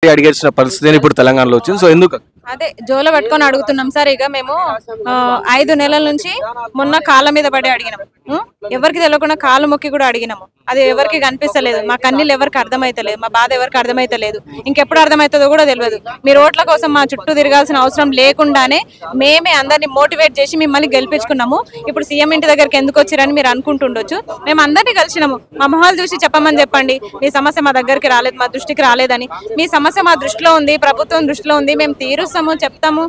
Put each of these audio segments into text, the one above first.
అడిగేసిన పరిస్థితి ఇప్పుడు తెలంగాణలో వచ్చింది. సో ఎందుకు అదే జోల పట్టుకొని అడుగుతున్నాం సార్. ఇక మేము 5 నెలల నుంచి మొన్న కాళ్ళ మీద పడి అడిగినాము. ఎవరికి తెలియకుండా కాళ్ళు మొక్కి కూడా అడిగినాము. అది ఎవరికి కనిపిస్తలేదు. మా కన్నీళ్ళు ఎవరికి అర్థమైతలేదు. మా బాధ ఎవరికి అర్థమైతలేదు. ఇంకెప్పుడు అర్థమవుతుందో కూడా తెలియదు. మీరు ఓట్ల కోసం మా చుట్టూ తిరగాల్సిన అవసరం లేకుండానే మేమే అందరినీ మోటివేట్ చేసి మిమ్మల్ని గెలిపించుకున్నాము. ఇప్పుడు సీఎం ఇంటి దగ్గరికి ఎందుకు వచ్చారని మీరు అనుకుంటుండొచ్చు. మేము అందరినీ కలిసినాము. మా మొహాలు చూసి చెప్పమని చెప్పండి, మీ సమస్య మా దగ్గరికి రాలేదు, మా దృష్టికి రాలేదని. మీ సమస్య మా దృష్టిలో ఉంది, ప్రభుత్వం దృష్టిలో ఉంది, మేము తీరుస్తాము, చెప్తాము,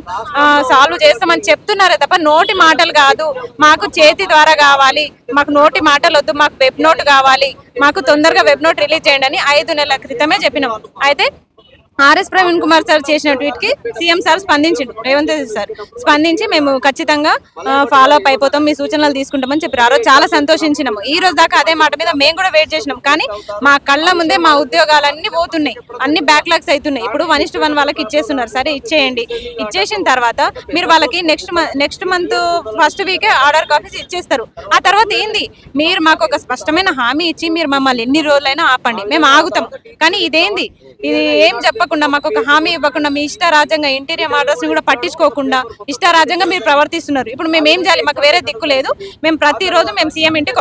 సాల్వ్ చేస్తామని చెప్తున్నారే తప్ప నోటి మాటలు కాదు. మాకు చేతి ద్వారా కావాలి, మాకు నోటి మాటలు వద్దు, మాకు వెబ్ నోట్ కావాలి, మాకు తొందరగా వెబ్ నోట్ రిలీజ్ చేయండి అని 5 నెలల క్రితమే చెప్పినాము. అయితే ఆర్ఎస్ ప్రవీణ్ కుమార్ సార్ చేసిన ట్వీట్ కి సీఎం సార్ స్పందించిండు, రేవంత్ రెడ్డి సార్ స్పందించి మేము ఖచ్చితంగా ఫాలో అప్ అయిపోతాం, మీ సూచనలు తీసుకుంటామని చెప్పారు. ఆ రోజు చాలా సంతోషించినాము. ఈ రోజు దాకా అదే మాట మీద మేము కూడా వెయిట్ చేసినాం. కానీ మా కళ్ళ ముందే మా ఉద్యోగాలన్నీ పోతున్నాయి, అన్ని బ్యాక్లాగ్స్ అవుతున్నాయి. ఇప్పుడు 1:1 వాళ్ళకి ఇచ్చేస్తున్నారు. సరే ఇచ్చేయండి, ఇచ్చేసిన తర్వాత మీరు వాళ్ళకి నెక్స్ట్ మంత్ ఫస్ట్ వీకే ఆర్డర్ కాపీస్ ఇచ్చేస్తారు. ఆ తర్వాత ఏంది, మీరు మాకు ఒక స్పష్టమైన హామీ ఇచ్చి మీరు మమ్మల్ని ఎన్ని రోజులైనా ఆపండి, మేము ఆగుతాం. కానీ ఇదేంది, ఇది ఏం చెప్పకుండా మాకు ఒక హామీ ఇవ్వకుండా మీ ఇష్టారాజ్యంగా ఇంటీరియర్ ఆర్డర్స్ ని కూడా పట్టించుకోకుండా ఇష్టారాజ్యంగా మీరు ప్రవర్తిస్తున్నారు. ఇప్పుడు మేము ఏం చేయాలి, మాకు వేరే దిక్కు లేదు. మేము ప్రతిరోజు మేము సీఎం ఇంటికి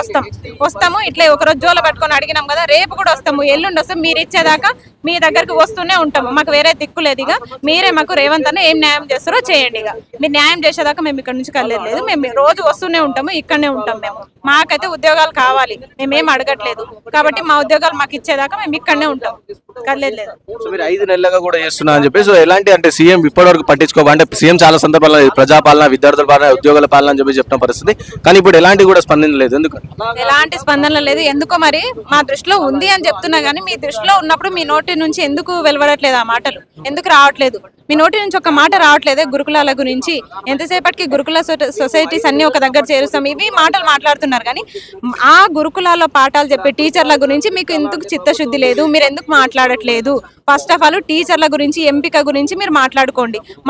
వస్తాము. ఇట్లా ఒక రోజు జోల పట్టుకొని అడిగినాం కదా, రేపు కూడా వస్తాము, ఎల్లుండి వస్తాం. మీరు ఇచ్చేదాకా మీ దగ్గరికి వస్తూనే ఉంటాము. మాకు వేరే దిక్కు లేదు. ఇక మీరే మాకు రేవంత్ అన్న ఏం న్యాయం చేస్తారో చేయండి. ఇక మీరు న్యాయం చేసేదాకా మేము ఇక్కడ నుంచి కదలేదు. మేము రోజు వస్తూనే ఉంటాము, ఇక్కడనే ఉంటాం. మేము మాకైతే ఉద్యోగాలు కావాలి, మేమేం అడగట్లేదు. కాబట్టి మా ఉద్యోగాలు మాకు ఇచ్చేదాకా మేము ఇక్కడనే ఉంటాం, కదలేదు. సో మీరు 5 నెలలుగా కూడా చేస్తున్నా అని చెప్పి, సో ఎలాంటి అంటే సీఎం ఇప్పటివరకు పట్టించుకోవాలి అంటే సీఎం చాలా సందర్భాల్లో ప్రజాపాలన, విద్యార్థుల పాలన, ఉద్యోగుల పాలన అని చెప్పి చెప్పిన పరిస్థితి. కానీ ఇప్పుడు ఎలాంటి కూడా స్పందన లేదు. ఎందుకు ఎలాంటి స్పందన లేదు? ఎందుకో మరి మా దృష్టిలో ఉంది అని చెప్తున్నా కానీ మీ దృష్టిలో ఉన్నప్పుడు మీ నోటి నుంచి ఎందుకు వెలువడట్లేదు? ఆ మాటలు ఎందుకు రావట్లేదు? మీ నోటి నుంచి ఒక మాట రావట్లేదే గురుకులాల గురించి? ఎంతసేపటికి గురుకుల సొసైటీస్ అన్ని ఒక దగ్గర చేరుస్తాం, ఇవి మాటలు మాట్లాడుతున్నారు. కానీ ఆ గురుకులాల్లో పాఠాలు చెప్పే టీచర్ల గురించి మీకు ఎందుకు చిత్తశుద్ధి లేదు? మీరు ఎందుకు మాట్లాడట్లేదు? ఫస్ట్ ఆఫ్ ఆల్ టీచర్ల గురించి, ఎంపిక గురించి మీరు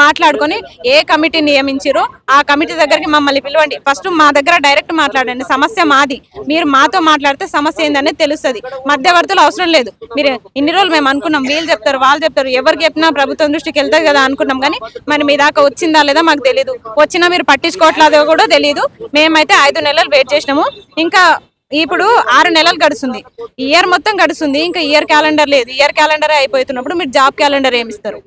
మాట్లాడుకొని ఏ కమిటీ నియమించారో ఆ కమిటీ దగ్గరికి మమ్మల్ని పిలవండి. ఫస్ట్ మా దగ్గర డైరెక్ట్ మాట్లాడండి. సమస్య మాది, మీరు మాతో మాట్లాడితే సమస్య ఏందనేది తెలుస్తుంది. మధ్యవర్తులు అవసరం లేదు. మీరు ఇన్ని రోజులు మేము అనుకున్నాం, వీళ్ళు చెప్తారు, వాళ్ళు చెప్తారు, ఎవరికి చెప్పినా ప్రభుత్వం దృష్టికి వెళ్తారు కదా అనుకున్నాం. కానీ మరి మీ దాకా వచ్చిందా లేదా మాకు తెలియదు. వచ్చినా మీరు పట్టించుకోవట్లేదో కూడా తెలియదు. మేమైతే 5 నెలలు వెయిట్ చేసినాము. ఇంకా ఇప్పుడు 6 నెలలు గడుస్తుంది, ఇయర్ మొత్తం గడుస్తుంది. ఇంకా ఇయర్ క్యాలెండర్ లేదు. ఇయర్ క్యాలెండర్ అయిపోతున్నప్పుడు మీరు జాబ్ క్యాలెండర్ ఏమి ఇస్తారు?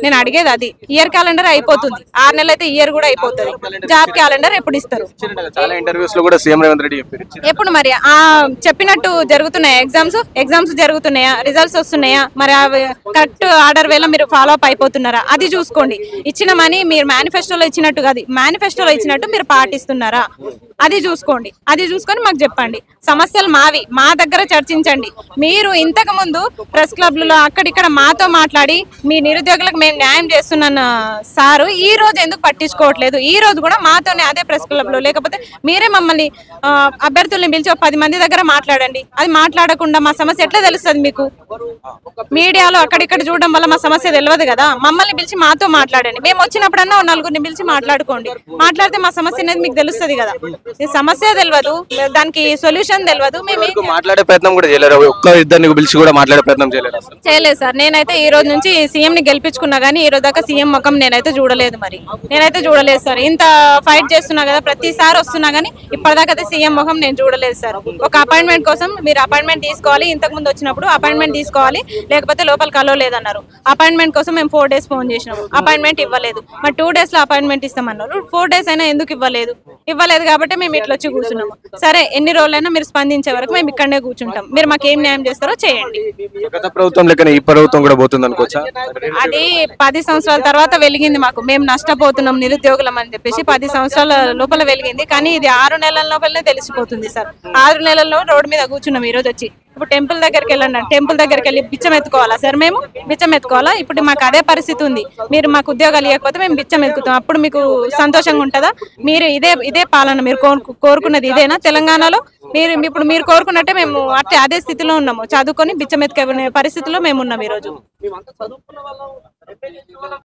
నేను అడిగేది అది. ఇయర్ క్యాలెండర్ అయిపోతుంది, 6 నెలలు అయితే ఇయర్ కూడా అయిపోతుంది. జాబ్ క్యాలెండర్ ఎప్పుడు ఇస్తారు? చాలా ఇంటర్వ్యూస్ లో కూడా సీఎం రేవంత్ రెడ్డి ఎప్పుడు మరి చెప్పినట్టు జరుగుతున్నాయా? ఎగ్జామ్స్ జరుగుతున్నాయా? రిజల్ట్స్ వస్తున్నాయా? మరి కరెక్ట్ ఆర్డర్ వేళ మీరు ఫాలో అప్ అయిపోతున్నారా? అది చూసుకోండి. ఇచ్చిన మనీ మీరు మేనిఫెస్టోలో ఇచ్చినట్టు కాదు, మేనిఫెస్టోలో ఇచ్చినట్టు మీరు పాటిస్తున్నారా? అది చూసుకోండి. అది చూసుకొని మాకు చెప్పండి. సమస్యలు మావి, మా దగ్గర చర్చించండి. మీరు ఇంతకు ముందు ప్రెస్ క్లబ్లలో అక్కడిక్కడ మాతో మాట్లాడి మీ నిరుద్యోగులకు మేము న్యాయం చేస్తున్నాను సారు, ఈ రోజు ఎందుకు పట్టించుకోవట్లేదు? ఈ రోజు కూడా మాతోనే అదే ప్రెస్ క్లబ్ లో, లేకపోతే మీరే మమ్మల్ని అభ్యర్థుల్ని పిలిచి 10 మంది దగ్గర మాట్లాడండి. అది మాట్లాడకుండా మా సమస్య ఎట్లా తెలుస్తుంది మీకు? మీడియాలో అక్కడిక్కడ చూడడం వల్ల మా సమస్య తెలియదు కదా. మమ్మల్ని పిలిచి మాతో మాట్లాడండి. మేము వచ్చినప్పుడన్నా 4 పిలిచి మాట్లాడుకోండి. మాట్లాడితే మా సమస్య అనేది మీకు తెలుస్తుంది కదా. సమస్య తెలియదు, దానికి సొల్యూషన్ తెలియదు. మేము మాట్లాడే ప్రయత్నం కూడా చేయలేరు, ఒక్క ఇద్దరిని పిలిచి కూడా మాట్లాడే ప్రయత్నం చేయలేదు సార్. నేనైతే ఈ రోజు నుంచి సీఎం ని గెలిపించుకున్నా కానీ ఈ రోజు దాకా సీఎం ముఖం నేనైతే చూడలేదు. మరి నేనైతే చూడలేదు సార్. ఇంత ఫైట్ చేస్తున్నా కదా, ప్రతిసారి వస్తున్నా కానీ ఇప్పటిదాకా అయితే సీఎం ముఖం నేను చూడలేదు సార్. ఒక అపాయింట్మెంట్ కోసం మీరు అపాయింట్మెంట్ తీసుకోవాలి, ఇంతకు ముందు వచ్చినప్పుడు అపాయింట్మెంట్ తీసుకోవాలి, లేకపోతే లోపల కలవలేదన్నారు. అపాయింట్మెంట్ కోసం మేము 4 days ఫోన్ చేసినాము, అపాయింట్మెంట్ ఇవ్వలేదు. మరి 2 days లో అపాయింట్మెంట్ ఇస్తామన్నారు. 4 days అయినా ఎందుకు ఇవ్వలేదు కాబట్టి మేము ఇట్లా వచ్చి కూర్చున్నాము. సరే, ఎన్ని రోజులైనా మీరు స్పందించే వరకు మేము ఇక్కడనే కూర్చుంటాం. మీరు మాకు ఏం న్యాయం చేస్తారో చేయండి. గత ప్రభుత్వం లెక్కనే ఈ ప్రభుత్వం కూడా పోతుంది అనుకోవచ్చా? అది 10 సంవత్సరాల తర్వాత వెలిగింది మాకు. మేము నష్టపోతున్నాం నిరుద్యోగులం అని చెప్పేసి 10 సంవత్సరాల లోపల వెలిగింది. కానీ ఇది 6 నెలల లోపలనే తెలిసిపోతుంది సార్. 6 నెలల్లో రోడ్డు మీద కూర్చున్నాం. ఈ రోజు వచ్చి ఇప్పుడు టెంపుల్ దగ్గరికి వెళ్ళండి, టెంపుల్ దగ్గరికి వెళ్ళి బిచ్చం ఎత్తుకోవాలా సార్? మేము బిచ్చం ఎత్తుకోవాలా? ఇప్పుడు మాకు అదే పరిస్థితి ఉంది. మీరు మాకు ఉద్యోగాలు ఇవ్వకపోతే మేము బిచ్చం ఎత్తుకుతాం. అప్పుడు మీకు సంతోషంగా ఉంటుందా? మీరు ఇదే పాలన మీరు కోరుకున్నది ఇదేనా తెలంగాణలో? మీరు కోరుకున్నట్టే మేము అదే స్థితిలో ఉన్నాము. చదువుకొని బిచ్చం ఎత్తుకునే పరిస్థితిలో మేము ఉన్నాం ఈ రోజు.